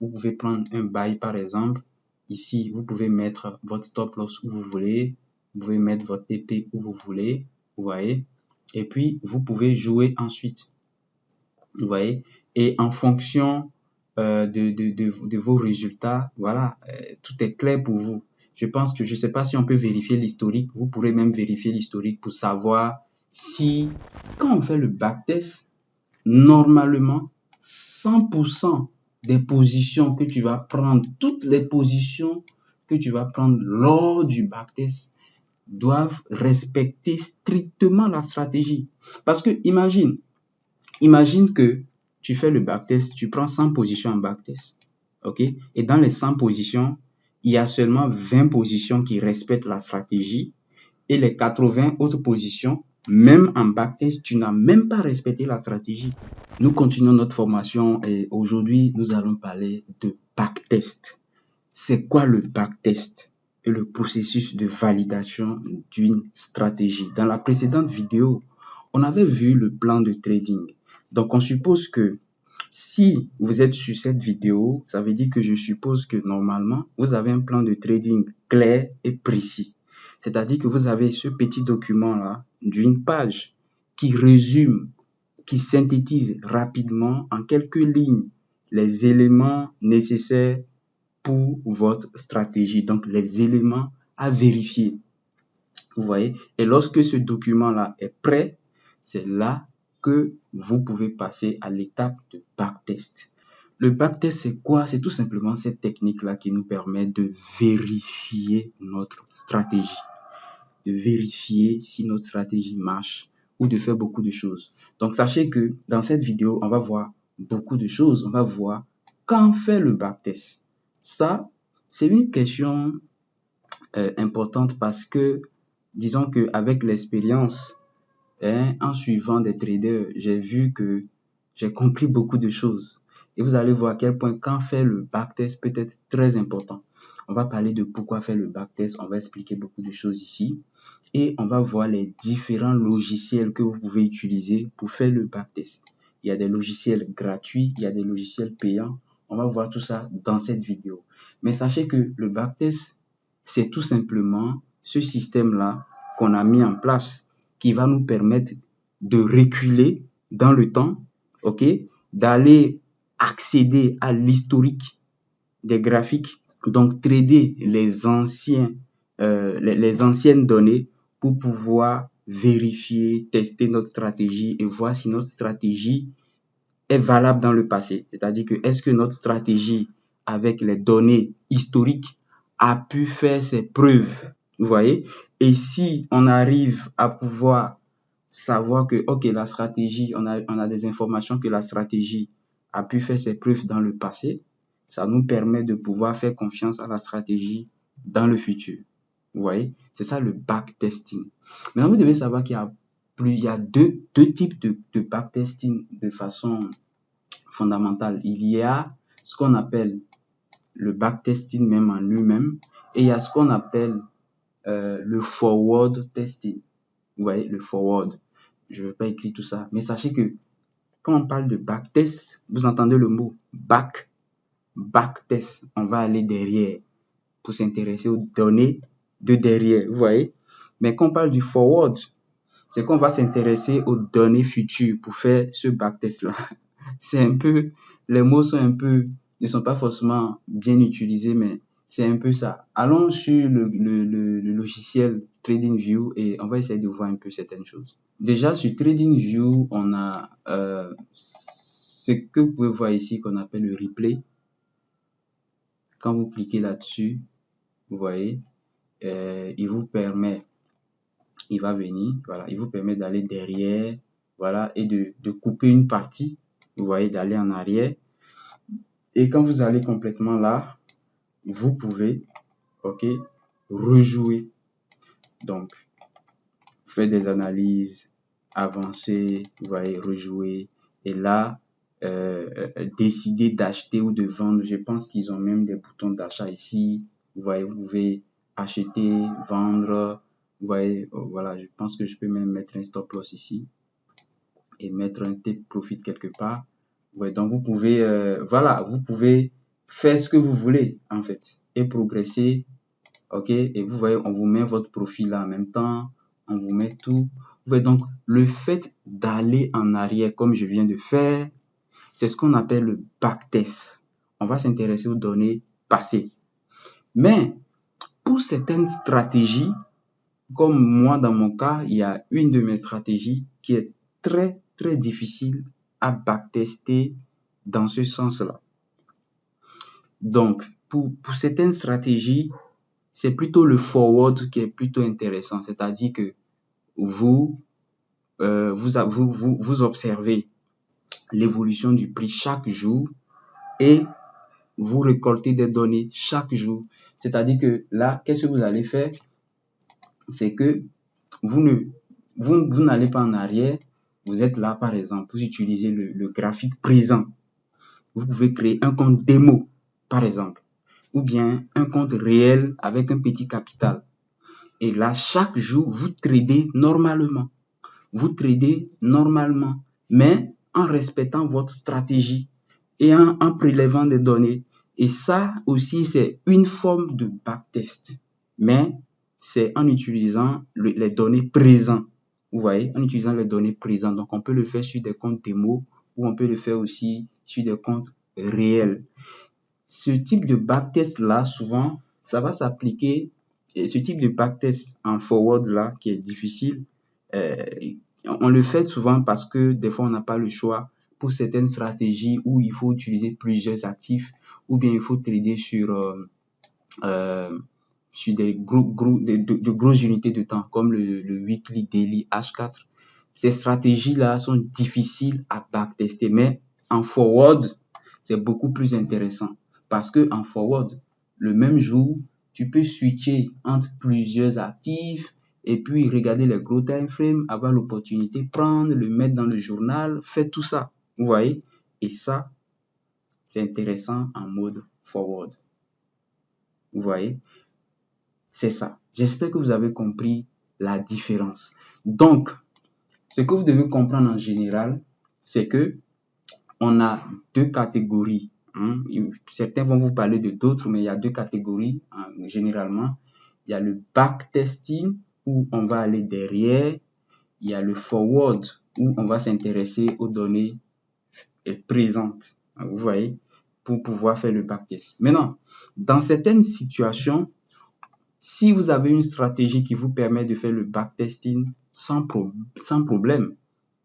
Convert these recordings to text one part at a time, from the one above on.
vous pouvez prendre un buy par exemple. Ici, vous pouvez mettre votre stop loss où vous voulez. Vous pouvez mettre votre TP où vous voulez. Vous voyez. Et puis, vous pouvez jouer ensuite. Vous voyez. Et en fonction de vos résultats, voilà, tout est clair pour vous. Je pense que, je ne sais pas si on peut vérifier l'historique. Vous pourrez même vérifier l'historique pour savoir si, quand on fait le backtest, normalement, 100% des positions que tu vas prendre, toutes les positions que tu vas prendre lors du backtest doivent respecter strictement la stratégie. Parce que imagine que tu fais le backtest, tu prends 100 positions en backtest. OK? Et dans les 100 positions, il y a seulement 20 positions qui respectent la stratégie et les 80 autres positions, même en backtest, tu n'as même pas respecté la stratégie. Nous continuons notre formation et aujourd'hui, nous allons parler de backtest. C'est quoi le backtest et le processus de validation d'une stratégie? Dans la précédente vidéo, on avait vu le plan de trading. Donc, on suppose que si vous êtes sur cette vidéo, ça veut dire que je suppose que normalement, vous avez un plan de trading clair et précis. C'est-à-dire que vous avez ce petit document-là d'une page qui résume, qui synthétise rapidement en quelques lignes les éléments nécessaires pour votre stratégie. Donc, les éléments à vérifier. Vous voyez? Et lorsque ce document-là est prêt, c'est là que vous pouvez passer à l'étape de backtest. Le backtest, c'est quoi? C'est tout simplement cette technique-là qui nous permet de vérifier notre stratégie, de vérifier si notre stratégie marche ou de faire beaucoup de choses. Donc, sachez que dans cette vidéo, on va voir beaucoup de choses. On va voir quand faire le backtest. Ça, c'est une question importante parce que, disons qu'avec l'expérience, en suivant des traders, j'ai vu que j'ai compris beaucoup de choses. Et vous allez voir à quel point quand faire le backtest peut être très important. On va parler de pourquoi faire le backtest, on va expliquer beaucoup de choses ici. Et on va voir les différents logiciels que vous pouvez utiliser pour faire le backtest. Il y a des logiciels gratuits, il y a des logiciels payants. On va voir tout ça dans cette vidéo. Mais sachez que le backtest, c'est tout simplement ce système-là qu'on a mis en place qui va nous permettre de reculer dans le temps, ok, d'aller accéder à l'historique des graphiques, donc trader les anciennes données pour pouvoir vérifier, tester notre stratégie et voir si notre stratégie est valable dans le passé. C'est-à-dire que est-ce que notre stratégie avec les données historiques a pu faire ses preuves, vous voyez? Et si on arrive à pouvoir savoir que, ok, la stratégie, on a des informations que la stratégie a pu faire ses preuves dans le passé, ça nous permet de pouvoir faire confiance à la stratégie dans le futur. Vous voyez? C'est ça le backtesting. Maintenant, vous devez savoir qu'il y a deux types de backtesting de façon fondamentale. Il y a ce qu'on appelle le backtesting même en lui-même et il y a ce qu'on appelle le forward testing. Vous voyez, le forward. Je ne vais pas écrire tout ça, mais sachez que quand on parle de backtest, vous entendez le mot backtest. On va aller derrière pour s'intéresser aux données de derrière, vous voyez. Mais quand on parle du forward, c'est qu'on va s'intéresser aux données futures pour faire ce backtest-là. C'est un peu, les mots ne sont pas forcément bien utilisés, mais c'est un peu ça. Allons sur le logiciel TradingView et on va essayer de voir un peu certaines choses. Déjà, sur TradingView, on a ce que vous pouvez voir ici qu'on appelle le replay. Quand vous cliquez là-dessus, vous voyez, il vous permet, il va venir, voilà, il vous permet d'aller derrière, voilà, et de couper une partie, vous voyez, d'aller en arrière. Et quand vous allez complètement là, vous pouvez, ok, rejouer. Donc, faire des analyses, avancer, vous voyez, rejouer. Et là, décider d'acheter ou de vendre. Je pense qu'ils ont même des boutons d'achat ici. Vous voyez, vous pouvez acheter, vendre. Vous voyez, voilà, je pense que je peux même mettre un stop loss ici et mettre un take profit quelque part. Ouais, donc vous pouvez, voilà, vous pouvez faire ce que vous voulez, en fait, et progresser. OK? Et vous voyez, on vous met votre profil là en même temps, on vous met tout. Vous voyez, donc, le fait d'aller en arrière, comme je viens de faire, c'est ce qu'on appelle le backtest. On va s'intéresser aux données passées. Mais, pour certaines stratégies, comme moi dans mon cas, il y a une de mes stratégies qui est très, très difficile à backtester dans ce sens-là. Donc, pour certaines stratégies, c'est plutôt le forward qui est plutôt intéressant. C'est-à-dire que vous observez l'évolution du prix chaque jour et vous récoltez des données chaque jour. C'est-à-dire que là, qu'est-ce que vous allez faire? C'est que vous n'allez pas en arrière. Vous êtes là, par exemple, vous utilisez le graphique présent. Vous pouvez créer un compte démo, par exemple, ou bien un compte réel avec un petit capital. Et là, chaque jour, vous tradez normalement. Vous tradez normalement, mais en respectant votre stratégie et en prélevant des données. Et ça aussi, c'est une forme de backtest. Mais c'est en utilisant les données présentes. Vous voyez, en utilisant les données présentes. Donc, on peut le faire sur des comptes démo ou on peut le faire aussi sur des comptes réels. Ce type de backtest-là, souvent, ça va s'appliquer. Et ce type de backtest en forward-là, qui est difficile, on le fait souvent parce que des fois, on n'a pas le choix pour certaines stratégies où il faut utiliser plusieurs actifs ou bien il faut trader sur des de grosses unités de temps comme le weekly, daily, H4. Ces stratégies-là sont difficiles à backtester, mais en forward, c'est beaucoup plus intéressant parce que en forward, le même jour, tu peux switcher entre plusieurs actifs et puis regarder les gros time frames, avoir l'opportunité, prendre, le mettre dans le journal, faire tout ça. Vous voyez? Et ça, c'est intéressant en mode forward. Vous voyez? C'est ça. J'espère que vous avez compris la différence. Donc, ce que vous devez comprendre en général, c'est que on a deux catégories. Certains vont vous parler de d'autres, mais il y a deux catégories généralement. Il y a le backtesting où on va aller derrière. Il y a le forward où on va s'intéresser aux données présentes. Vous voyez, pour pouvoir faire le backtest. Maintenant, dans certaines situations, si vous avez une stratégie qui vous permet de faire le backtesting sans problème,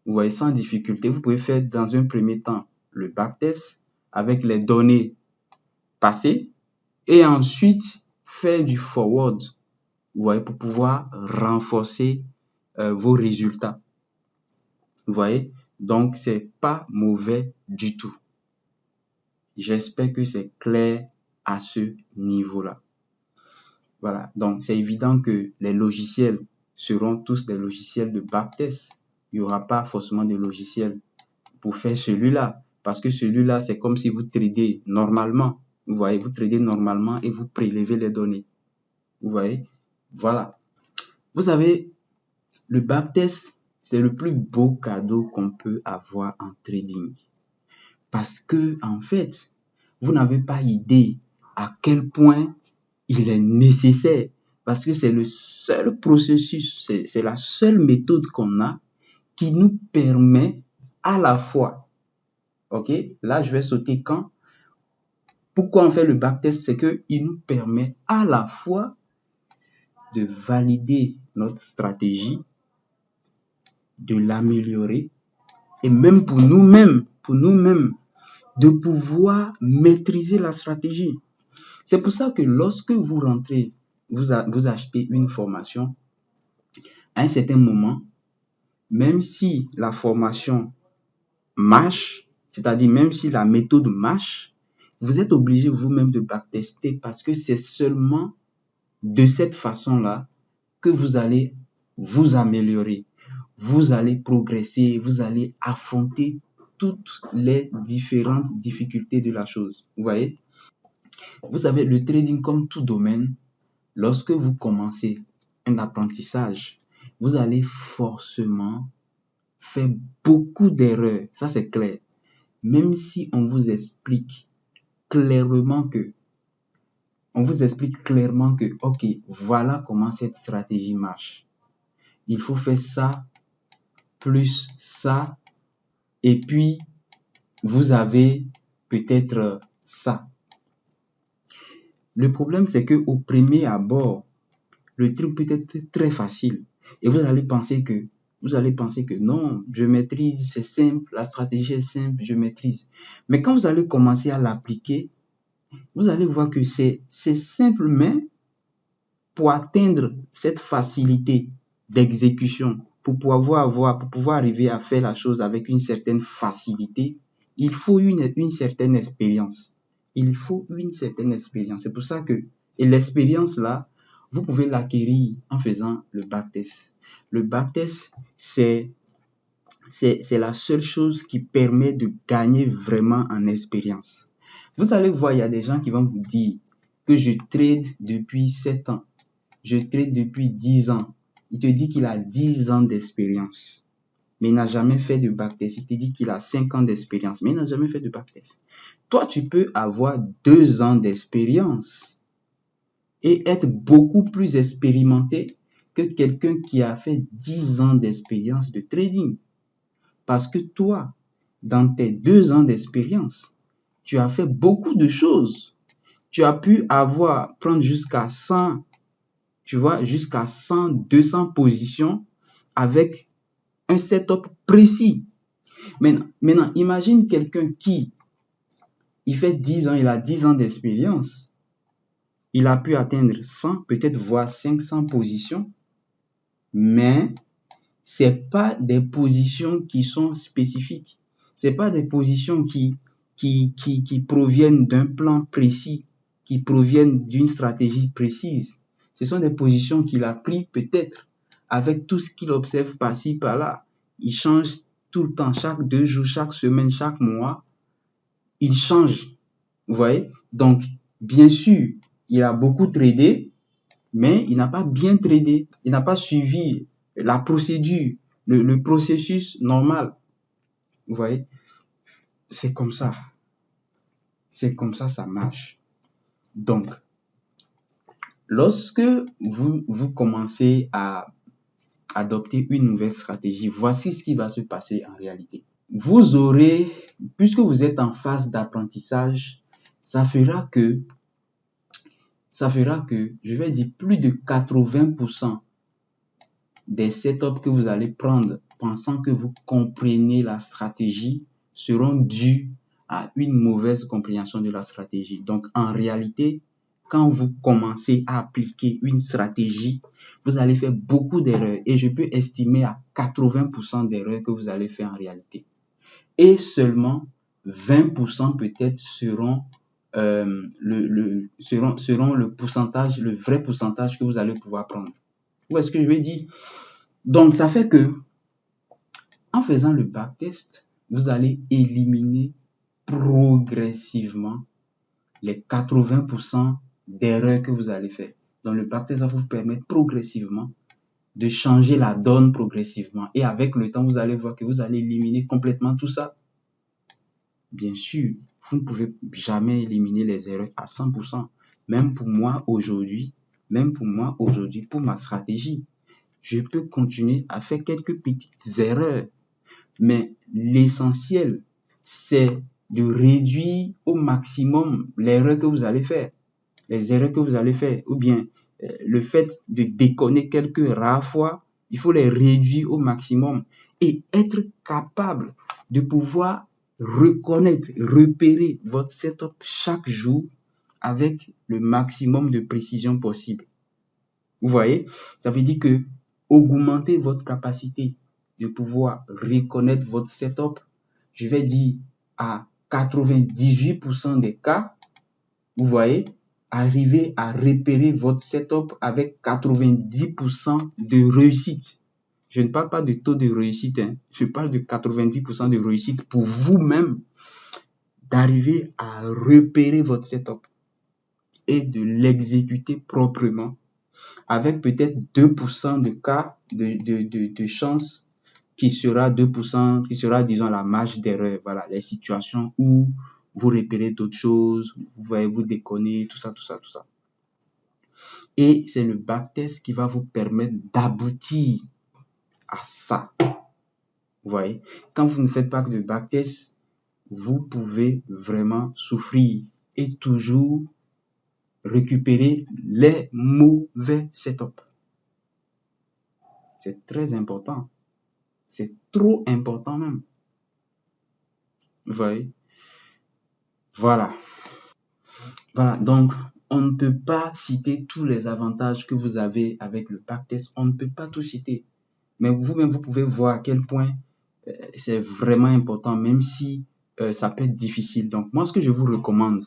vous voyez, sans difficulté, vous pouvez faire dans un premier temps le backtest avec les données passées et ensuite faire du forward, vous voyez, pour pouvoir renforcer vos résultats. Vous voyez, donc c'est pas mauvais du tout. J'espère que c'est clair à ce niveau-là. Voilà, donc c'est évident que les logiciels seront tous des logiciels de backtest. Il n'y aura pas forcément de logiciel pour faire celui-là, parce que celui-là, c'est comme si vous tradez normalement. Vous voyez, vous tradez normalement et vous prélevez les données. Vous voyez, voilà. Vous savez, le backtest, c'est le plus beau cadeau qu'on peut avoir en trading. Parce que, en fait, vous n'avez pas idée à quel point il est nécessaire parce que c'est le seul processus, c'est la seule méthode qu'on a qui nous permet à la fois, ok, là je vais sauter quand, pourquoi on fait le backtest, c'est qu'il nous permet à la fois de valider notre stratégie, de l'améliorer et même pour nous-mêmes, de pouvoir maîtriser la stratégie. C'est pour ça que lorsque vous rentrez, vous achetez une formation, à un certain moment, même si la formation marche, c'est-à-dire même si la méthode marche, vous êtes obligé vous-même de backtester parce que c'est seulement de cette façon-là que vous allez vous améliorer, vous allez progresser, vous allez affronter toutes les différentes difficultés de la chose. Vous voyez? Vous savez, le trading, comme tout domaine, lorsque vous commencez un apprentissage, vous allez forcément faire beaucoup d'erreurs. Ça, c'est clair. Même si on vous explique clairement que, ok, voilà comment cette stratégie marche. Il faut faire ça, plus ça, et puis vous avez peut-être ça. Le problème, c'est que au premier abord, le truc peut être très facile. Et vous allez penser que non, je maîtrise, c'est simple, la stratégie est simple, je maîtrise. Mais quand vous allez commencer à l'appliquer, vous allez voir que c'est simple, mais pour atteindre cette facilité d'exécution, pour pouvoir arriver à faire la chose avec une certaine facilité, il faut une certaine expérience. Il faut une certaine expérience. C'est pour ça que, et l'expérience là, vous pouvez l'acquérir en faisant le backtest. Le backtest, c'est la seule chose qui permet de gagner vraiment en expérience. Vous allez voir, il y a des gens qui vont vous dire que je trade depuis 7 ans. Je trade depuis 10 ans. Il te dit qu'il a 10 ans d'expérience, mais il n'a jamais fait de backtest. Il te dit qu'il a 5 ans d'expérience, mais il n'a jamais fait de backtest. Toi, tu peux avoir 2 ans d'expérience et être beaucoup plus expérimenté que quelqu'un qui a fait 10 ans d'expérience de trading. Parce que toi, dans tes 2 ans d'expérience, tu as fait beaucoup de choses. Tu as pu prendre jusqu'à 100, tu vois, jusqu'à 100, 200 positions avec un setup précis. Maintenant, imagine quelqu'un qui, il fait 10 ans, il a 10 ans d'expérience. Il a pu atteindre 100, peut-être voire 500 positions, mais c'est pas des positions qui sont spécifiques. C'est pas des positions qui proviennent d'un plan précis, qui proviennent d'une stratégie précise. Ce sont des positions qu'il a pris peut-être avec tout ce qu'il observe par-ci, par-là. Il change tout le temps, chaque 2 jours, chaque semaine, chaque mois. Il change. Vous voyez? Donc, bien sûr, il a beaucoup tradé, mais il n'a pas bien tradé. Il n'a pas suivi la procédure, le processus normal. Vous voyez? C'est comme ça. C'est comme ça, ça marche. Donc, lorsque vous commencez à adopter une nouvelle stratégie, voici ce qui va se passer en réalité. Vous aurez, puisque vous êtes en phase d'apprentissage, ça fera que, je vais dire, plus de 80% des setups que vous allez prendre pensant que vous comprenez la stratégie seront dus à une mauvaise compréhension de la stratégie. Donc, en réalité, quand vous commencez à appliquer une stratégie, vous allez faire beaucoup d'erreurs et je peux estimer à 80% d'erreurs que vous allez faire en réalité. Et seulement 20% peut-être seront le pourcentage, le vrai pourcentage que vous allez pouvoir prendre. Où est-ce que je vais dire? Donc, ça fait que, en faisant le backtest, vous allez éliminer progressivement les 80% d'erreurs que vous allez faire. Donc, le backtest va vous permettre progressivement de changer la donne progressivement. Et avec le temps, vous allez voir que vous allez éliminer complètement tout ça. Bien sûr, vous ne pouvez jamais éliminer les erreurs à 100%. Même pour moi aujourd'hui, pour ma stratégie, je peux continuer à faire quelques petites erreurs. Mais l'essentiel, c'est de réduire au maximum l'erreur que vous allez faire. Les erreurs que vous allez faire, ou bien le fait de déconner quelques rares fois, il faut les réduire au maximum et être capable de pouvoir reconnaître, repérer votre setup chaque jour avec le maximum de précision possible. Vous voyez, ça veut dire que augmenter votre capacité de pouvoir reconnaître votre setup, je vais dire à 98% des cas, vous voyez, arriver à repérer votre setup avec 90% de réussite. Je ne parle pas de taux de réussite, je parle de 90% de réussite pour vous-même d'arriver à repérer votre setup et de l'exécuter proprement avec peut-être 2% de cas de chance qui sera 2%, qui sera, disons, la marge d'erreur. Voilà, les situations où vous repérez d'autres choses, vous voyez, vous déconnez, tout ça, tout ça, tout ça. Et c'est le backtest qui va vous permettre d'aboutir à ça. Vous voyez, quand vous ne faites pas que de backtest, vous pouvez vraiment souffrir et toujours récupérer les mauvais setups. C'est très important. C'est trop important même. Vous voyez? Voilà. Voilà. Donc, on ne peut pas citer tous les avantages que vous avez avec le backtest. On ne peut pas tout citer. Mais vous-même, vous pouvez voir à quel point c'est vraiment important, même si ça peut être difficile. Donc, moi, ce que je vous recommande,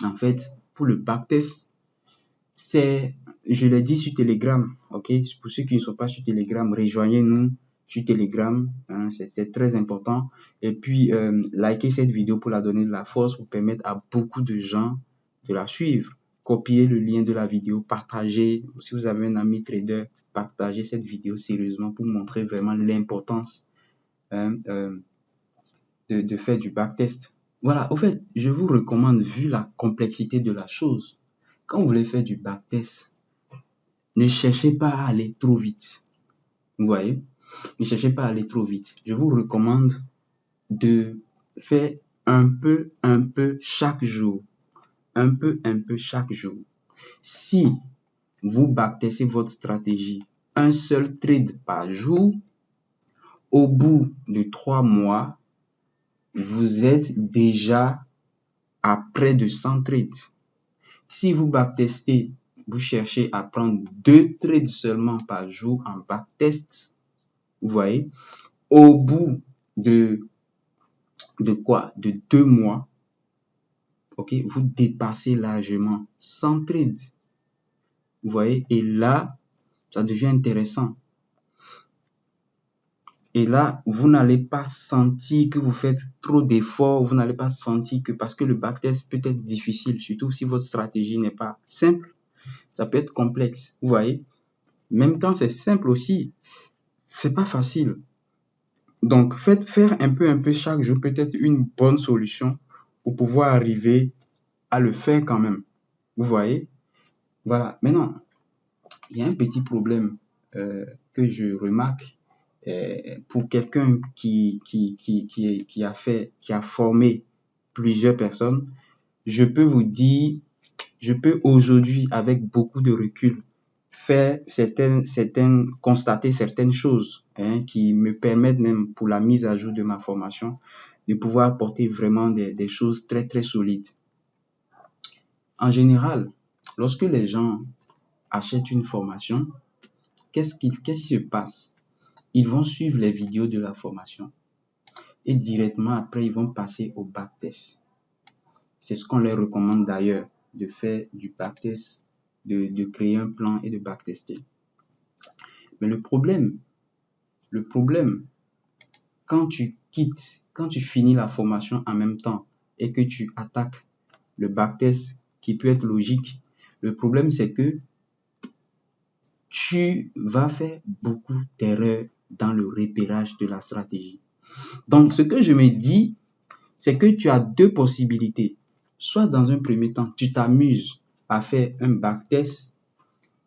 en fait, pour le backtest, c'est, je l'ai dit sur Telegram, ok? Pour ceux qui ne sont pas sur Telegram, rejoignez-nous sur Telegram, hein, c'est très important. Et puis, likez cette vidéo pour la donner de la force, pour permettre à beaucoup de gens de la suivre. Copiez le lien de la vidéo, partagez. Si vous avez un ami trader, partagez cette vidéo sérieusement pour montrer vraiment l'importance hein, de faire du backtest. Voilà, au fait, je vous recommande, vu la complexité de la chose, quand vous voulez faire du backtest, ne cherchez pas à aller trop vite. Vous voyez? Ne cherchez pas à aller trop vite. Je vous recommande de faire un peu chaque jour. Un peu chaque jour. Si vous backtestez votre stratégie, un seul trade par jour, au bout de 3 mois, vous êtes déjà à près de 100 trades. Si vous backtestez, vous cherchez à prendre 2 trades seulement par jour en backtest, vous voyez, au bout de quoi? De 2 mois, ok, vous dépassez largement 100 trades. Vous voyez, et là, ça devient intéressant. Et là, vous n'allez pas sentir que vous faites trop d'efforts, vous n'allez pas sentir que, parce que le backtest peut être difficile, surtout si votre stratégie n'est pas simple, ça peut être complexe. Vous voyez, même quand c'est simple aussi, c'est pas facile. Donc, faire un peu chaque jour peut être une bonne solution pour pouvoir arriver à le faire quand même. Vous voyez? Voilà. Maintenant, il y a un petit problème que je remarque pour quelqu'un qui a formé plusieurs personnes. Je peux vous dire, je peux aujourd'hui, avec beaucoup de recul, constater certaines choses hein, qui me permettent même pour la mise à jour de ma formation de pouvoir apporter vraiment des choses très très solides. En général, lorsque les gens achètent une formation, qu'est-ce qui se passe? Ils vont suivre les vidéos de la formation et directement après, ils vont passer au backtest. C'est ce qu'on leur recommande d'ailleurs, de faire du backtest, de créer un plan et de backtester. Mais le problème, quand tu finis la formation en même temps et que tu attaques le backtest qui peut être logique, le problème c'est que tu vas faire beaucoup d'erreurs dans le repérage de la stratégie. Donc, ce que je me dis, c'est que tu as deux possibilités. Soit dans un premier temps, tu t'amuses à faire un backtest,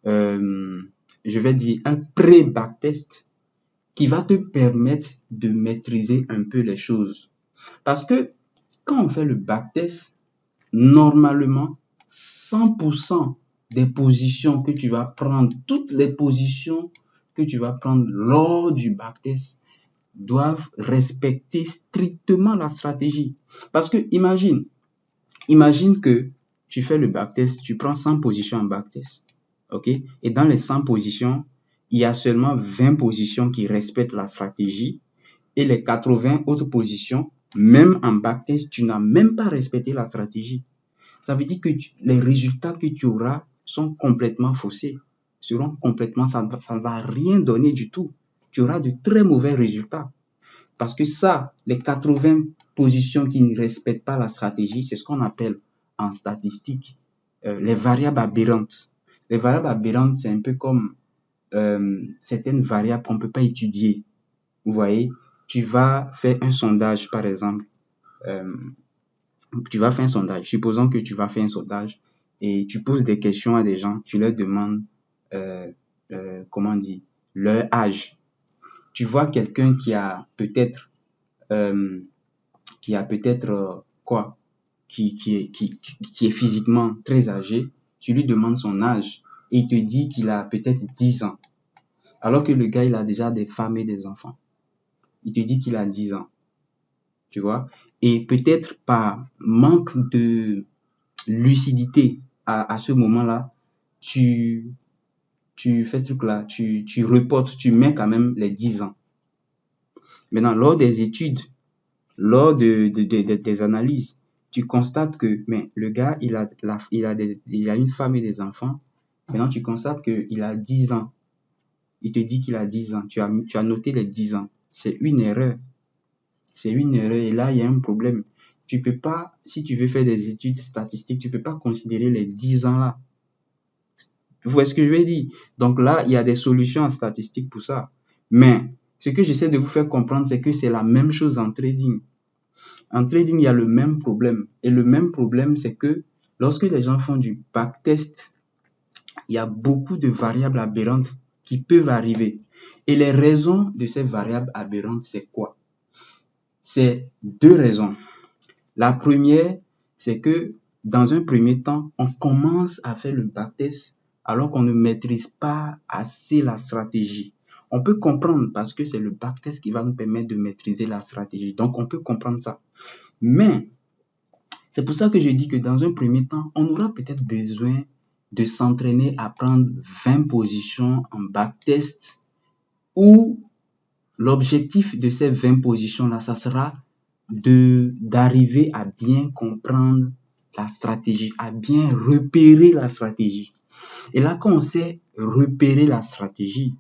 je vais dire un pré-backtest, qui va te permettre de maîtriser un peu les choses. Parce que quand on fait le backtest, normalement, 100% des positions que tu vas prendre, toutes les positions que tu vas prendre lors du backtest doivent respecter strictement la stratégie. Parce que imagine que tu fais le backtest, tu prends 100 positions en backtest. OK? Et dans les 100 positions, il y a seulement 20 positions qui respectent la stratégie et les 80 autres positions, même en backtest, tu n'as même pas respecté la stratégie. Ça veut dire que les résultats que tu auras sont complètement faussés, seront complètement, ça ne va rien donner du tout. Tu auras de très mauvais résultats. Parce que ça, les 80 positions qui ne respectent pas la stratégie, c'est ce qu'on appelle en statistique les variables aberrantes. Les variables aberrantes, c'est un peu comme certaines variables qu'on ne peut pas étudier. Vous voyez, tu vas faire un sondage, par exemple, tu vas faire un sondage. Supposons que tu vas faire un sondage et tu poses des questions à des gens, tu leur demandes, comment dire, leur âge. Tu vois quelqu'un qui a peut-être, euh, quoi, qui est physiquement très âgé, tu lui demandes son âge et il te dit qu'il a peut-être 10 ans. Alors que le gars, il a déjà des femmes et des enfants. Il te dit qu'il a 10 ans. Tu vois? Et peut-être par manque de lucidité à ce moment-là, tu fais truc là, tu reportes, tu mets quand même les 10 ans. Maintenant, lors des études, lors des analyses, tu constates que mais le gars, il a une femme et des enfants. Maintenant, tu constates qu'il a 10 ans. Il te dit qu'il a 10 ans. Tu as noté les 10 ans. C'est une erreur. C'est une erreur et là, il y a un problème. Tu peux pas, si tu veux faire des études statistiques, tu peux pas considérer les 10 ans là. Vous voyez ce que je veux dire? Donc là, il y a des solutions en statistique pour ça. Mais ce que j'essaie de vous faire comprendre, c'est que c'est la même chose en trading. En trading, il y a le même problème. Et le même problème, c'est que lorsque les gens font du backtest, il y a beaucoup de variables aberrantes qui peuvent arriver. Et les raisons de ces variables aberrantes, c'est quoi? C'est deux raisons. La première, c'est que dans un premier temps, on commence à faire le backtest alors qu'on ne maîtrise pas assez la stratégie. On peut comprendre parce que c'est le backtest qui va nous permettre de maîtriser la stratégie. Donc, on peut comprendre ça. Mais c'est pour ça que je dis que dans un premier temps, on aura peut-être besoin de s'entraîner à prendre 20 positions en backtest où l'objectif de ces 20 positions-là, ça sera d'arriver à bien comprendre la stratégie, à bien repérer la stratégie. Et là, quand on sait repérer la stratégie,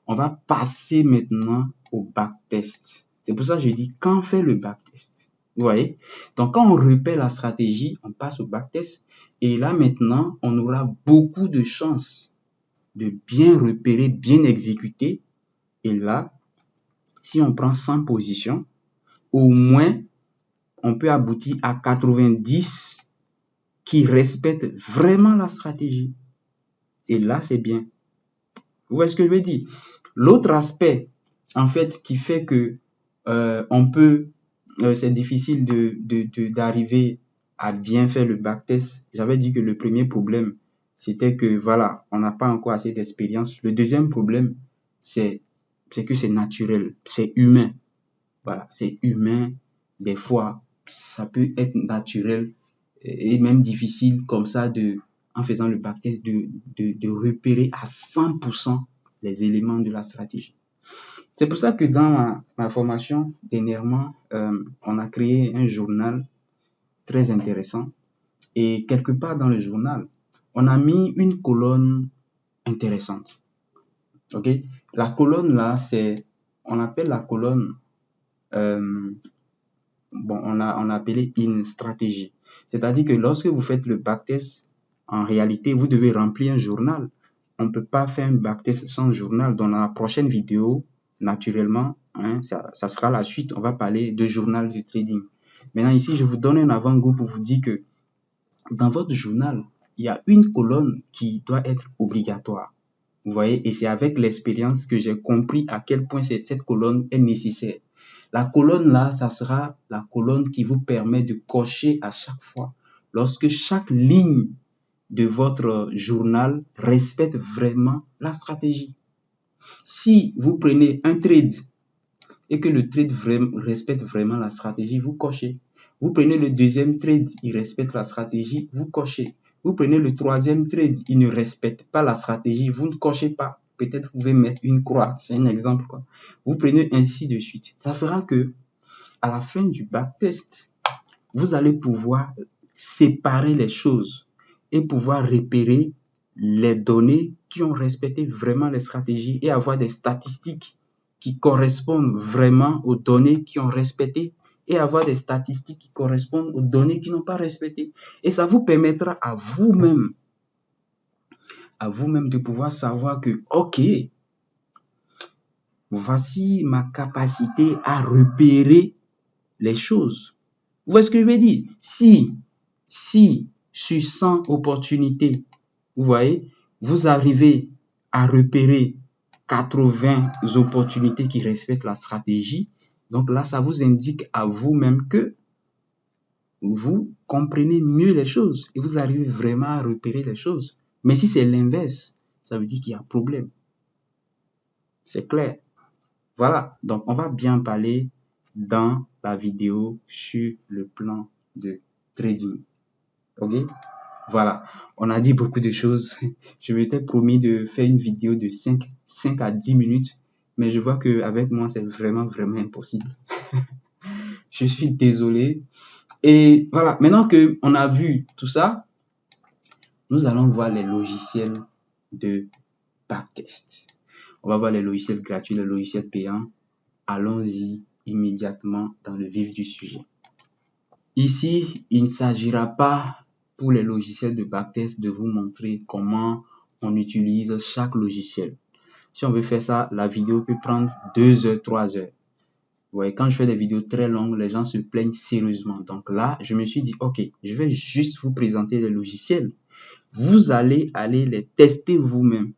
on va passer maintenant au backtest. C'est pour ça que je dis quand faire le backtest. Vous voyez? Donc, quand on repère la stratégie, on passe au backtest. Et là, maintenant, on aura beaucoup de chances de bien repérer, bien exécuter. Et là, si on prend 100 positions, au moins, on peut aboutir à 90 qui respectent vraiment la stratégie. Et là, c'est bien. Vous voyez ce que je veux dire? L'autre aspect, en fait, qui fait que c'est difficile d'arriver à bien faire le backtest. J'avais dit que le premier problème, c'était que, voilà, on n'a pas encore assez d'expérience. Le deuxième problème, c'est que c'est naturel, c'est humain. Voilà, c'est humain. Des fois, ça peut être naturel et même difficile comme ça en faisant le backtest de repérer à 100% les éléments de la stratégie. C'est pour ça que dans ma formation, dernièrement, on a créé un journal très intéressant. Et quelque part dans le journal, on a mis une colonne intéressante. OK? La colonne là, on appelle la colonne, on a appelé une stratégie. C'est-à-dire que lorsque vous faites le backtest, en réalité, vous devez remplir un journal. On ne peut pas faire un backtest sans journal. Dans la prochaine vidéo, naturellement, ça sera la suite. On va parler de journal de trading. Maintenant, ici, je vous donne un avant-goût pour vous dire que dans votre journal, il y a une colonne qui doit être obligatoire. Vous voyez, et c'est avec l'expérience que j'ai compris à quel point cette colonne est nécessaire. La colonne là, ça sera la colonne qui vous permet de cocher à chaque fois. Lorsque chaque ligne de votre journal respecte vraiment la stratégie. Si vous prenez un trade et que le trade respecte vraiment la stratégie, vous cochez. Vous prenez le deuxième trade, il respecte la stratégie, vous cochez. Vous prenez le troisième trade, il ne respecte pas la stratégie, vous ne cochez pas. Peut-être vous pouvez mettre une croix, c'est un exemple, quoi. Vous prenez ainsi de suite. Ça fera que à la fin du backtest, vous allez pouvoir séparer les choses et pouvoir repérer les données qui ont respecté vraiment les stratégies et avoir des statistiques qui correspondent vraiment aux données qui ont respecté et avoir des statistiques qui correspondent aux données qui n'ont pas respecté. Et ça vous permettra à vous-même de pouvoir savoir que, OK, voici ma capacité à repérer les choses. Vous voyez ce que je veux dire? Si sur 100 opportunités, vous voyez, vous arrivez à repérer 80 opportunités qui respectent la stratégie, donc là, ça vous indique à vous-même que vous comprenez mieux les choses et vous arrivez vraiment à repérer les choses. Mais si c'est l'inverse, ça veut dire qu'il y a problème. C'est clair. Voilà, donc on va bien parler dans la vidéo sur le plan de trading. Ok? Voilà, on a dit beaucoup de choses. Je m'étais promis de faire une vidéo de 5 à 10 minutes, mais je vois qu'avec moi, c'est vraiment impossible. Je suis désolé. Et voilà, maintenant qu'on a vu tout ça, nous allons voir les logiciels de backtest. On va voir les logiciels gratuits, les logiciels payants. Allons-y immédiatement dans le vif du sujet. Ici, il ne s'agira pas pour les logiciels de backtest de vous montrer comment on utilise chaque logiciel. Si on veut faire ça, la vidéo peut prendre 2 heures, 3 heures. Vous voyez, quand je fais des vidéos très longues, les gens se plaignent sérieusement. Donc là, je me suis dit, ok, je vais juste vous présenter les logiciels. Vous allez aller les tester vous-même.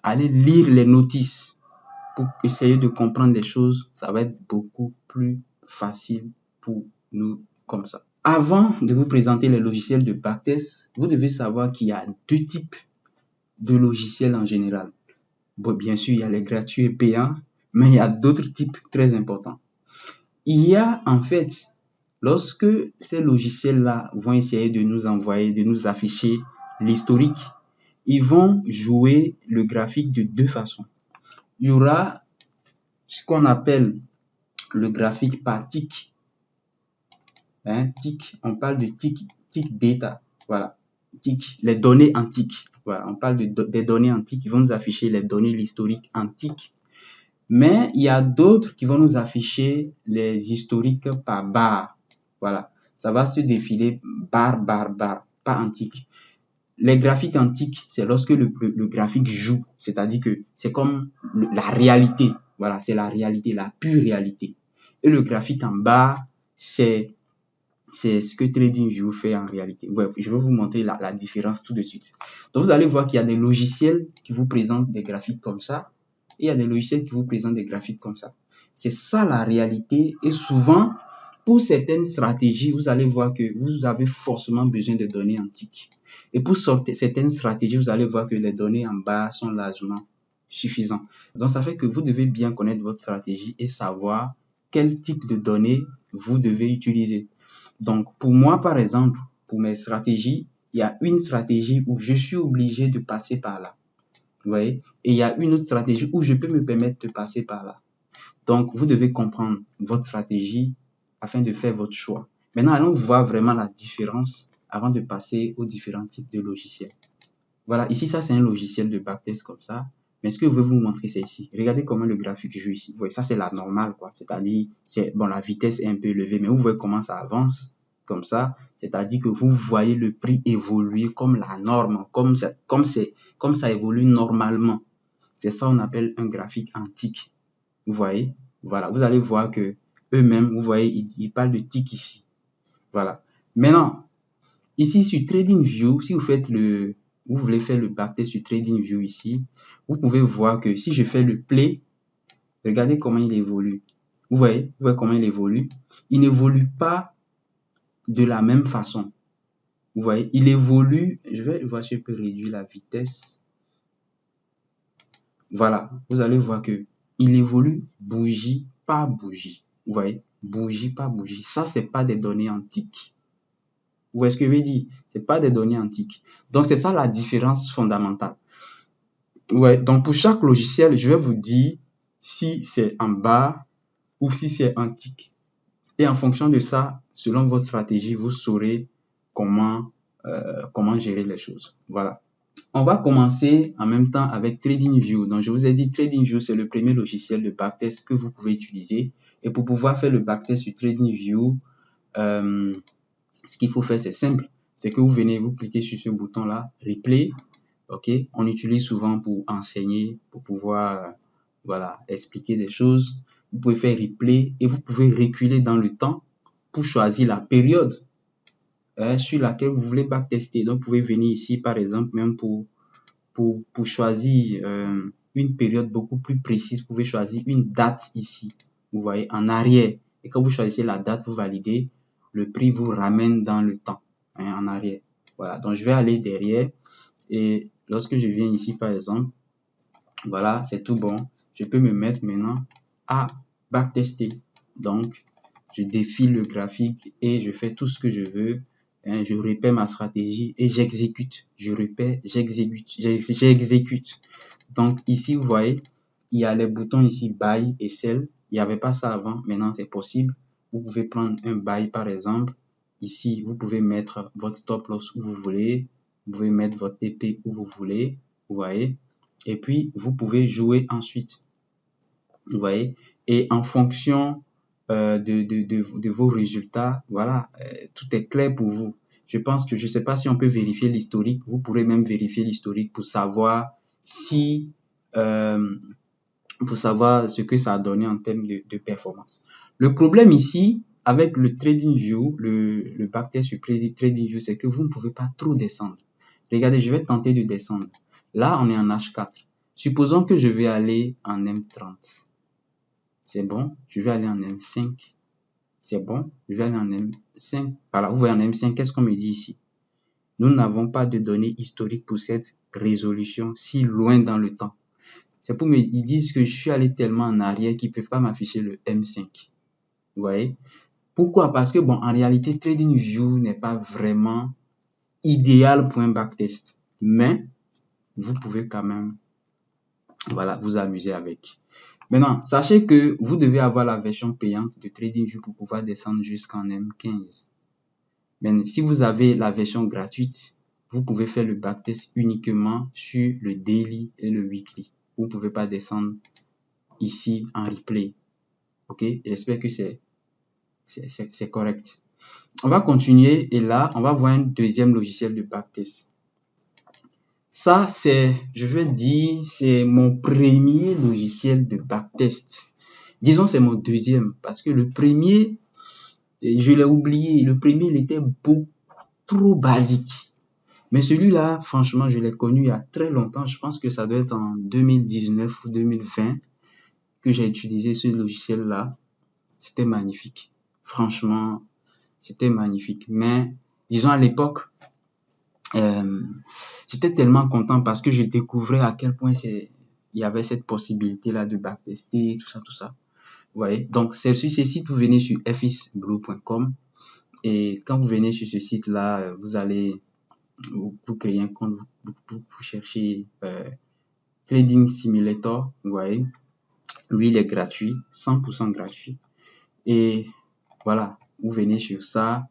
Allez lire les notices pour essayer de comprendre les choses. Ça va être beaucoup plus facile pour nous comme ça. Avant de vous présenter les logiciels de backtest, vous devez savoir qu'il y a 2 types de logiciels en général. Bon, bien sûr, il y a les gratuits et payants, mais il y a d'autres types très importants. Il y a en fait, lorsque ces logiciels-là vont essayer de nous envoyer, de nous afficher l'historique, ils vont jouer le graphique de 2 façons. Il y aura ce qu'on appelle le graphique par tick. Tick, on parle de tick data. Voilà, tick, les données en tick. Voilà, on parle des données en tick qui vont nous afficher les données, l'historique en tick. Mais il y a d'autres qui vont nous afficher les historiques par barre. Voilà, ça va se défiler barre, pas en tick. Les graphiques en tick, c'est lorsque le graphique joue, c'est-à-dire que c'est comme la réalité. Voilà, c'est la réalité, la pure réalité. Et le graphique en barre, c'est ce que TradingView fait en réalité. Ouais, je vais vous montrer la différence tout de suite. Donc, vous allez voir qu'il y a des logiciels qui vous présentent des graphiques comme ça. Et il y a des logiciels qui vous présentent des graphiques comme ça. C'est ça la réalité. Et souvent, pour certaines stratégies, vous allez voir que vous avez forcément besoin de données en tick. Et pour certaines stratégies, vous allez voir que les données en bas sont largement suffisantes. Donc, ça fait que vous devez bien connaître votre stratégie et savoir quel type de données vous devez utiliser. Donc, pour moi, par exemple, pour mes stratégies, il y a une stratégie où je suis obligé de passer par là. Vous voyez? Et il y a une autre stratégie où je peux me permettre de passer par là. Donc, vous devez comprendre votre stratégie afin de faire votre choix. Maintenant, allons voir vraiment la différence avant de passer aux différents types de logiciels. Voilà, ici, ça, c'est un logiciel de backtest comme ça. Mais ce que je veux vous montrer, c'est ici. Regardez comment le graphique joue ici. Vous voyez, ça, c'est la normale, quoi. C'est-à-dire, bon, la vitesse est un peu élevée, mais vous voyez comment ça avance comme ça. C'est-à-dire que vous voyez le prix évoluer comme la norme, comme ça évolue normalement. C'est ça qu'on appelle un graphique en tick. Vous voyez? Voilà, vous allez voir que eux-mêmes, vous voyez, ils parlent de tick ici. Voilà. Maintenant, ici sur TradingView, si vous voulez faire le backtest sur TradingView ici, vous pouvez voir que si je fais le play, regardez comment il évolue. Vous voyez comment il évolue. Il n'évolue pas de la même façon. Vous voyez, il évolue. Je vais voir si je peux réduire la vitesse. Voilà, vous allez voir que il évolue bougie par bougie. Vous voyez, bougie par bougie. Ça, c'est pas des données antiques. Vous voyez ce que je veux dire? C'est pas des données antiques. Donc, c'est ça la différence fondamentale. Ouais, donc pour chaque logiciel, je vais vous dire si c'est en bas ou si c'est en tick. Et en fonction de ça, selon votre stratégie, vous saurez comment gérer les choses. Voilà. On va commencer en même temps avec TradingView. Donc, je vous ai dit, TradingView, c'est le premier logiciel de backtest que vous pouvez utiliser. Et pour pouvoir faire le backtest sur TradingView, ce qu'il faut faire, c'est simple. C'est que vous venez, vous cliquez sur ce bouton-là, Replay. Ok, on utilise souvent pour enseigner, pour pouvoir voilà, expliquer des choses. Vous pouvez faire Replay et vous pouvez reculer dans le temps pour choisir la période sur laquelle vous voulez backtester. Donc, vous pouvez venir ici, par exemple, même pour choisir une période beaucoup plus précise. Vous pouvez choisir une date ici, vous voyez, en arrière. Et quand vous choisissez la date, vous validez, le prix vous ramène dans le temps, en arrière. Voilà, donc je vais aller derrière. Et lorsque je viens ici, par exemple, voilà, c'est tout bon. Je peux me mettre maintenant à backtester. Donc, je défile le graphique et je fais tout ce que je veux. Je répète ma stratégie et j'exécute. Je répète, j'exécute. Donc, ici, vous voyez, il y a les boutons ici, buy et sell. Il n'y avait pas ça avant. Maintenant, c'est possible. Vous pouvez prendre un buy, par exemple. Ici, vous pouvez mettre votre stop loss où vous voulez. Vous pouvez mettre votre TP où vous voulez. Vous voyez. Et puis, vous pouvez jouer ensuite. Vous voyez. Et en fonction de vos résultats, voilà, tout est clair pour vous. Je pense que, je ne sais pas si on peut vérifier l'historique. Vous pourrez même vérifier l'historique pour savoir si, pour savoir ce que ça a donné en termes de performance. Le problème ici, avec le TradingView, le backtest sur TradingView, c'est que vous ne pouvez pas trop descendre. Regardez, je vais tenter de descendre. Là, on est en H4. Supposons que je vais aller en M30. C'est bon. Je vais aller en M5. C'est bon. Je vais aller en M5. Voilà, vous voyez en M5, qu'est-ce qu'on me dit ici? Nous n'avons pas de données historiques pour cette résolution si loin dans le temps. C'est pour ils disent que je suis allé tellement en arrière qu'ils ne peuvent pas m'afficher le M5. Vous voyez? Pourquoi? Parce que, bon, en réalité, TradingView n'est pas vraiment idéal pour un backtest. Mais, vous pouvez quand même, voilà, vous amuser avec. Maintenant, sachez que vous devez avoir la version payante de TradingView pour pouvoir descendre jusqu'en M15. Mais si vous avez la version gratuite, vous pouvez faire le backtest uniquement sur le daily et le weekly. Vous ne pouvez pas descendre ici en replay. Ok, j'espère que c'est correct. On va continuer et là, on va voir un deuxième logiciel de backtest. Ça, je vais dire, c'est mon premier logiciel de backtest. Disons, c'est mon deuxième parce que le premier, je l'ai oublié. Le premier, il était beaucoup trop basique. Mais celui-là, franchement, je l'ai connu il y a très longtemps. Je pense que ça doit être en 2019 ou 2020 que j'ai utilisé ce logiciel-là. C'était magnifique. Franchement, c'était magnifique. Mais, disons, à l'époque, j'étais tellement content parce que je découvrais à quel point il y avait cette possibilité-là de backtester, tout ça, tout ça. Vous voyez? Donc, sur ce site, vous venez sur fxblue.com et quand vous venez sur ce site-là, vous allez vous créer un compte, vous cherchez Trading Simulator, vous voyez? Lui, il est gratuit, 100% gratuit. Et voilà, vous venez sur ça.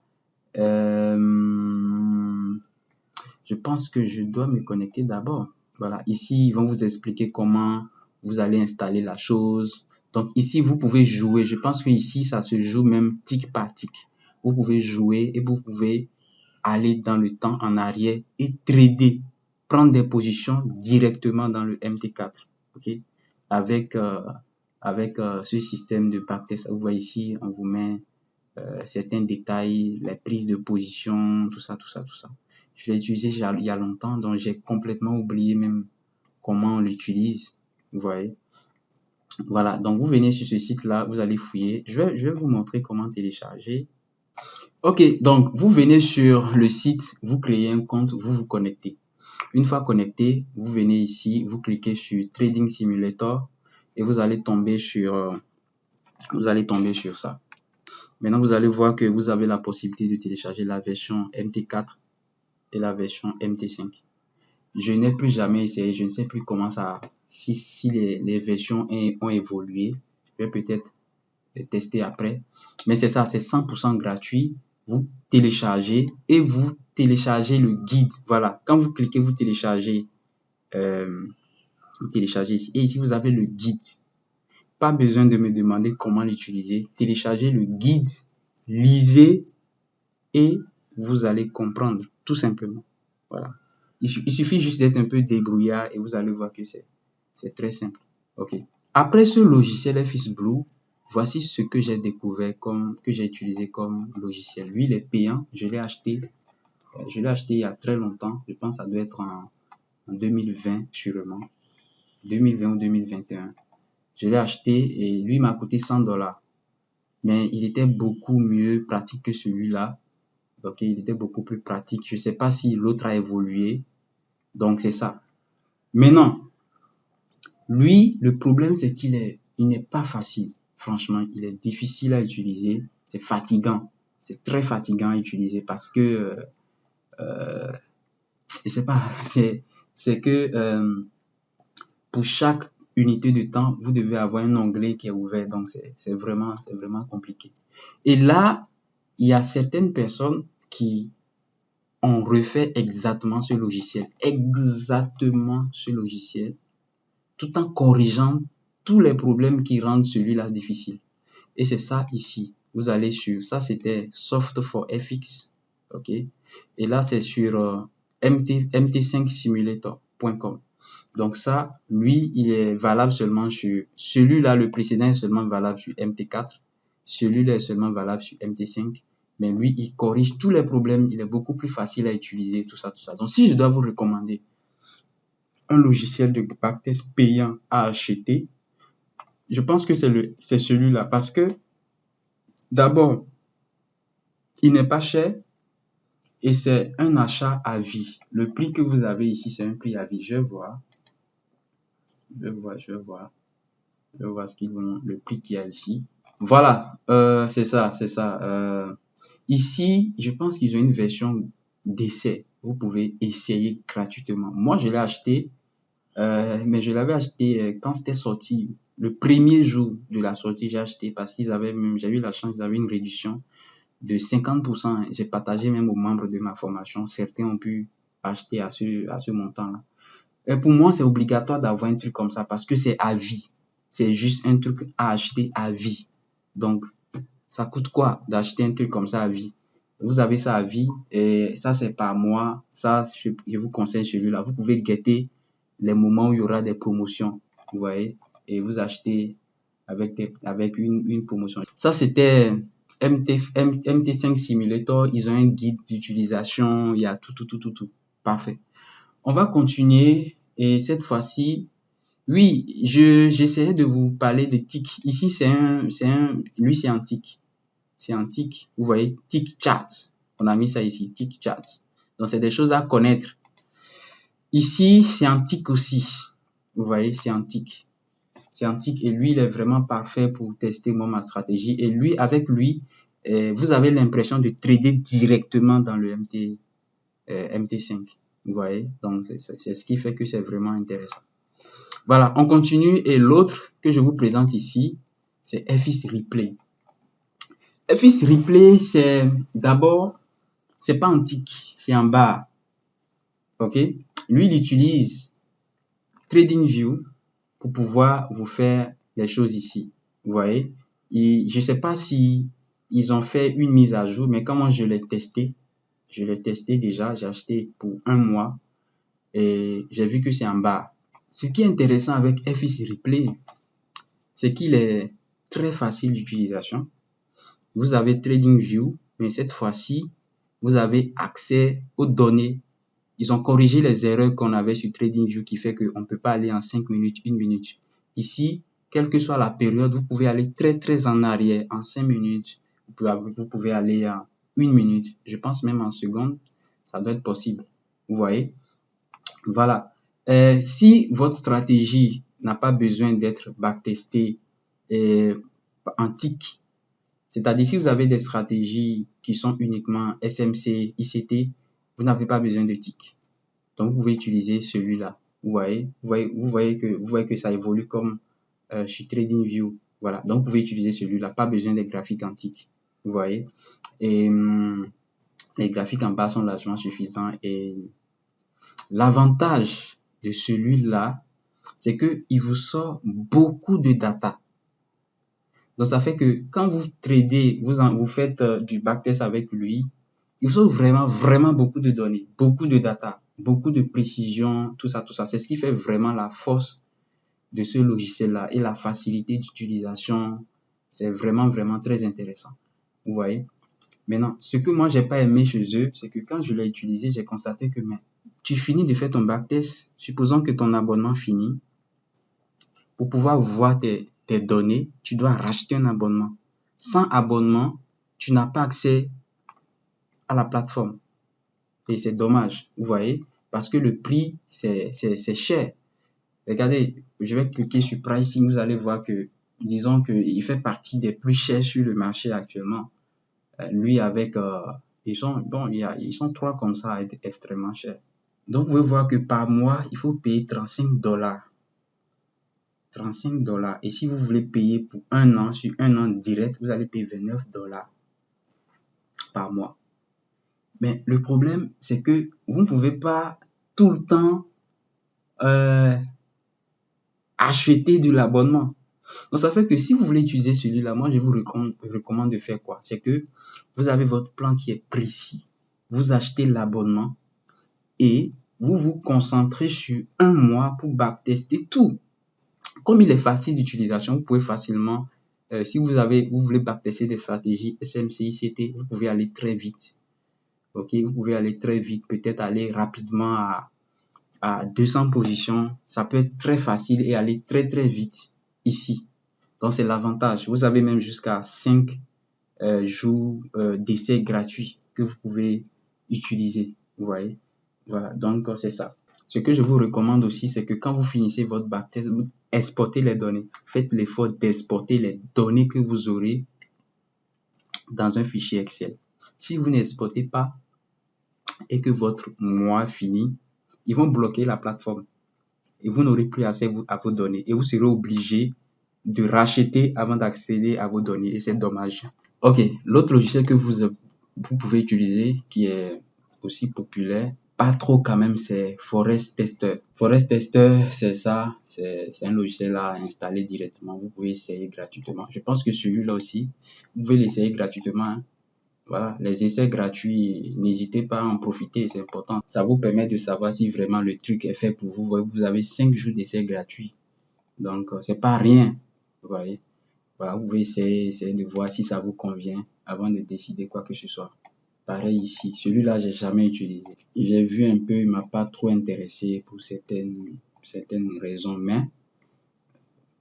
Je pense que je dois me connecter d'abord. Voilà, ici, ils vont vous expliquer comment vous allez installer la chose. Donc ici, vous pouvez jouer. Je pense que ici, ça se joue même tic par tic. Vous pouvez jouer et vous pouvez aller dans le temps en arrière et trader, prendre des positions directement dans le MT4. Ok, avec ce système de backtest. Vous voyez ici, on vous met certains détails, les prises de position, tout ça, tout ça, tout ça. Je l'ai utilisé il y a longtemps, donc j'ai complètement oublié même comment on l'utilise. Vous voyez. Voilà, donc vous venez sur ce site-là, vous allez fouiller. Je vais vous montrer comment télécharger. Ok, donc vous venez sur le site, vous créez un compte, vous vous connectez. Une fois connecté, vous venez ici, vous cliquez sur Trading Simulator et vous allez tomber sur ça. Maintenant, vous allez voir que vous avez la possibilité de télécharger la version MT4 et la version MT5. Je n'ai plus jamais essayé, je ne sais plus comment ça, si les versions ont évolué. Je vais peut-être les tester après. Mais c'est ça, c'est 100% gratuit. Vous téléchargez et vous téléchargez le guide. Voilà, quand vous cliquez, vous téléchargez ici. Et ici, vous avez le guide. Pas besoin de me demander comment l'utiliser. Téléchargez le guide, lisez et vous allez comprendre tout simplement. Voilà. Il suffit juste d'être un peu débrouillard et vous allez voir que c'est très simple. Ok. Après ce logiciel FX Blue, voici ce que j'ai découvert que j'ai utilisé comme logiciel. Lui, il est payant. Je l'ai acheté il y a très longtemps. Je pense que ça doit être en 2020 sûrement. 2020 ou 2021. Je l'ai acheté et lui m'a coûté $100. Mais il était beaucoup mieux pratique que celui-là. Donc, il était beaucoup plus pratique. Je ne sais pas si l'autre a évolué. Donc, c'est ça. Maintenant, lui, le problème, c'est il n'est pas facile. Franchement, il est difficile à utiliser. C'est fatigant. C'est très fatigant à utiliser parce que, je sais pas, c'est que pour chaque unité de temps, vous devez avoir un onglet qui est ouvert. Donc, c'est vraiment compliqué. Et là, il y a certaines personnes qui ont refait exactement ce logiciel, tout en corrigeant tous les problèmes qui rendent celui-là difficile. Et c'est ça ici. Vous allez sur, ça c'était Soft4FX, ok? Et là c'est sur mt5simulator.com. Donc ça, lui, il est valable seulement sur, celui-là, le précédent est seulement valable sur MT4, celui-là est seulement valable sur MT5, mais lui, il corrige tous les problèmes, il est beaucoup plus facile à utiliser, tout ça, tout ça. Donc si je dois vous recommander un logiciel de backtest payant à acheter, je pense que c'est celui-là parce que d'abord, il n'est pas cher et c'est un achat à vie. Le prix que vous avez ici, c'est un prix à vie. Je vais voir ce qu'ils vont, le prix qu'il y a ici. Voilà, c'est ça. Ici, je pense qu'ils ont une version d'essai. Vous pouvez essayer gratuitement. Moi, je l'ai acheté, mais je l'avais acheté quand c'était sorti. Le premier jour de la sortie, j'ai acheté parce j'ai eu la chance, ils avaient une réduction de 50%. J'ai partagé même aux membres de ma formation. Certains ont pu acheter à ce montant-là. Et pour moi, c'est obligatoire d'avoir un truc comme ça parce que c'est à vie. C'est juste un truc à acheter à vie. Donc, ça coûte quoi d'acheter un truc comme ça à vie? Vous avez ça à vie et ça, c'est pas moi. Ça, je vous conseille celui-là. Vous pouvez guetter les moments où il y aura des promotions, vous voyez, et vous achetez avec une promotion. Ça, c'était MT5 Simulator. Ils ont un guide d'utilisation. Il y a tout. Parfait. On va continuer et cette fois-ci, oui, j'essaierai de vous parler de tic. Ici, lui, c'est un tic. C'est un tic. Vous voyez, tic chat. On a mis ça ici, tic chat. Donc, c'est des choses à connaître. Ici, c'est un tic aussi. Vous voyez, c'est un tic. C'est un tic et lui, il est vraiment parfait pour tester moi ma stratégie. Et lui, avec lui, vous avez l'impression de trader directement dans le MT5. Vous voyez, donc c'est ce qui fait que c'est vraiment intéressant. Voilà, on continue et l'autre que je vous présente ici, c'est FX Replay. FX Replay, c'est d'abord, c'est pas un tic, c'est un bar. Ok, lui, il utilise TradingView pour pouvoir vous faire les choses ici. Vous voyez, je sais pas si ils ont fait une mise à jour, mais comment je l'ai testé déjà, j'ai acheté pour 1 mois et j'ai vu que c'est en bas. Ce qui est intéressant avec FX Replay, c'est qu'il est très facile d'utilisation. Vous avez TradingView, mais cette fois-ci, vous avez accès aux données. Ils ont corrigé les erreurs qu'on avait sur TradingView qui fait qu'on ne peut pas aller en 5 minutes, 1 minute. Ici, quelle que soit la période, vous pouvez aller très en arrière, en 5 minutes. Vous pouvez aller en 1 minute. Je pense même en seconde, ça doit être possible. Vous voyez? Voilà. Si votre stratégie n'a pas besoin d'être backtestée en tick, c'est-à-dire si vous avez des stratégies qui sont uniquement SMC, ICT, vous n'avez pas besoin de tick. Donc, vous pouvez utiliser celui-là. Vous voyez que ça évolue comme sur TradingView. Voilà. Donc, vous pouvez utiliser celui-là. Pas besoin des graphiques en tick. Vous voyez. Et les graphiques en bas sont largement suffisants. Et l'avantage de celui-là, c'est que il vous sort beaucoup de data. Donc, ça fait que quand vous tradez, vous faites du backtest avec lui, il vous sort vraiment beaucoup de données, beaucoup de data, beaucoup de précision, tout ça. C'est ce qui fait vraiment la force de ce logiciel-là et la facilité d'utilisation C'est vraiment, vraiment très intéressant. Vous voyez? Maintenant, ce que moi, j'ai pas aimé chez eux, c'est que quand je l'ai utilisé, j'ai constaté que mais, tu finis de faire ton backtest, supposons que ton abonnement finit. Pour pouvoir voir tes données, tu dois racheter un abonnement. Sans abonnement, tu n'as pas accès à la plateforme. Et c'est dommage, vous voyez, parce que le prix, c'est cher. Regardez, je vais cliquer sur Pricing, vous allez voir que, disons qu'il fait partie des plus chers sur le marché actuellement. Lui avec, ils sont trois comme ça à être extrêmement chers. Donc, vous pouvez voir que par mois, il faut payer $35. $35. Et si vous voulez payer pour un an, sur un an direct, vous allez payer $29 par mois. Mais le problème, c'est que vous ne pouvez pas tout le temps acheter de l'abonnement. Donc, ça fait que si vous voulez utiliser celui-là, moi, je vous recommande de faire quoi? C'est que vous avez votre plan qui est précis. Vous achetez l'abonnement et vous vous concentrez sur un mois pour backtester tout. Comme il est facile d'utilisation, vous pouvez facilement, si vous voulez backtester des stratégies SMCI, CT, vous pouvez aller très vite. Ok, vous pouvez aller très vite, peut-être aller rapidement à 200 positions. Ça peut être très facile et aller très très vite ici. Donc c'est l'avantage. Vous avez même jusqu'à 5 jours d'essai gratuits que vous pouvez utiliser. Vous voyez? Voilà, donc c'est ça. Ce que je vous recommande aussi, c'est que quand vous finissez votre backtest, vous exportez les données. Faites l'effort d'exporter les données que vous aurez dans un fichier Excel. Si vous n'exportez pas et que votre mois finit, ils vont bloquer la plateforme et vous n'aurez plus accès à vos données et vous serez obligé de racheter avant d'accéder à vos données et c'est dommage. Ok, l'autre logiciel que vous pouvez utiliser qui est aussi populaire, pas trop quand même, c'est Forest Tester. Forest Tester, c'est ça, c'est un logiciel à installer directement. Vous pouvez essayer gratuitement. Je pense que celui-là aussi, vous pouvez l'essayer gratuitement. Hein. Voilà, les essais gratuits, n'hésitez pas à en profiter, c'est important. Ça vous permet de savoir si vraiment le truc est fait pour vous. Vous avez 5 jours d'essais gratuits. Donc, c'est pas rien, vous voyez. Voilà, vous pouvez essayer de voir si ça vous convient avant de décider quoi que ce soit. Pareil ici, celui-là, j'ai jamais utilisé. J'ai vu un peu, il m'a pas trop intéressé pour certaines raisons, mais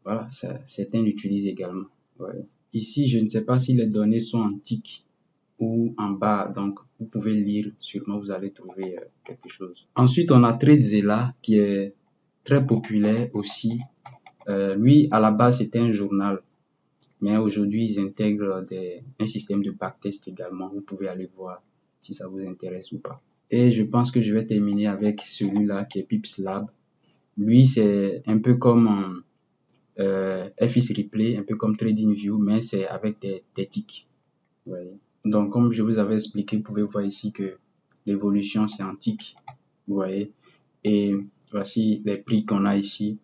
voilà, certains l'utilisent également. Ouais. Ici, je ne sais pas si les données sont en tick ou en bas, donc vous pouvez lire, sûrement vous allez trouver quelque chose. Ensuite, on a TradeZilla qui est très populaire aussi. Lui, à la base, c'était un journal. Mais aujourd'hui, ils intègrent un système de backtest également. Vous pouvez aller voir si ça vous intéresse ou pas. Et je pense que je vais terminer avec celui-là qui est PipsLab. Lui, c'est un peu comme FX Replay, un peu comme TradingView, mais c'est avec des ticks. Ouais. Donc, comme je vous avais expliqué, vous pouvez voir ici que l'évolution, c'est en ticks. Vous voyez. Et voici les prix qu'on a ici.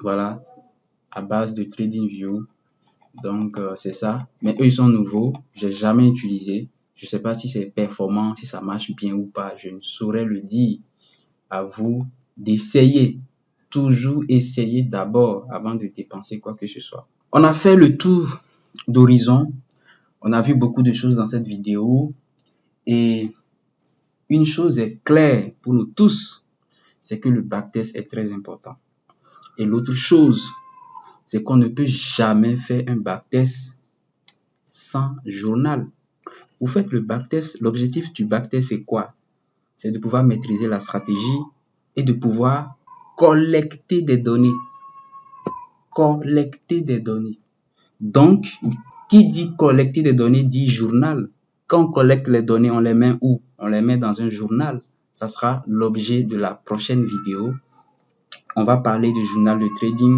Voilà, à base de TradingView. Donc, c'est ça. Mais eux, ils sont nouveaux. J'ai jamais utilisé. Je sais pas si c'est performant, si ça marche bien ou pas. Je ne saurais le dire. À vous d'essayer. Toujours essayer d'abord avant de dépenser quoi que ce soit. On a fait le tour d'horizon. On a vu beaucoup de choses dans cette vidéo. Et une chose est claire pour nous tous, c'est que le backtest est très important. Et l'autre chose, c'est qu'on ne peut jamais faire un backtest sans journal. Vous faites le backtest. L'objectif du backtest, c'est quoi? C'est de pouvoir maîtriser la stratégie et de pouvoir collecter des données. Collecter des données. Donc, qui dit collecter des données dit journal. Quand on collecte les données, on les met où? On les met dans un journal. Ça sera l'objet de la prochaine vidéo. On va parler du journal de trading,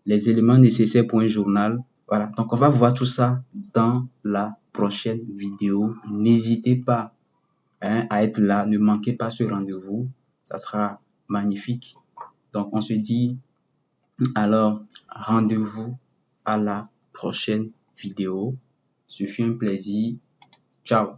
les éléments nécessaires pour un journal. Voilà, donc on va voir tout ça dans la prochaine vidéo. N'hésitez pas à être là, ne manquez pas ce rendez-vous, ça sera magnifique. Donc on se dit alors rendez-vous à la prochaine vidéo. Ce fut un plaisir. Ciao.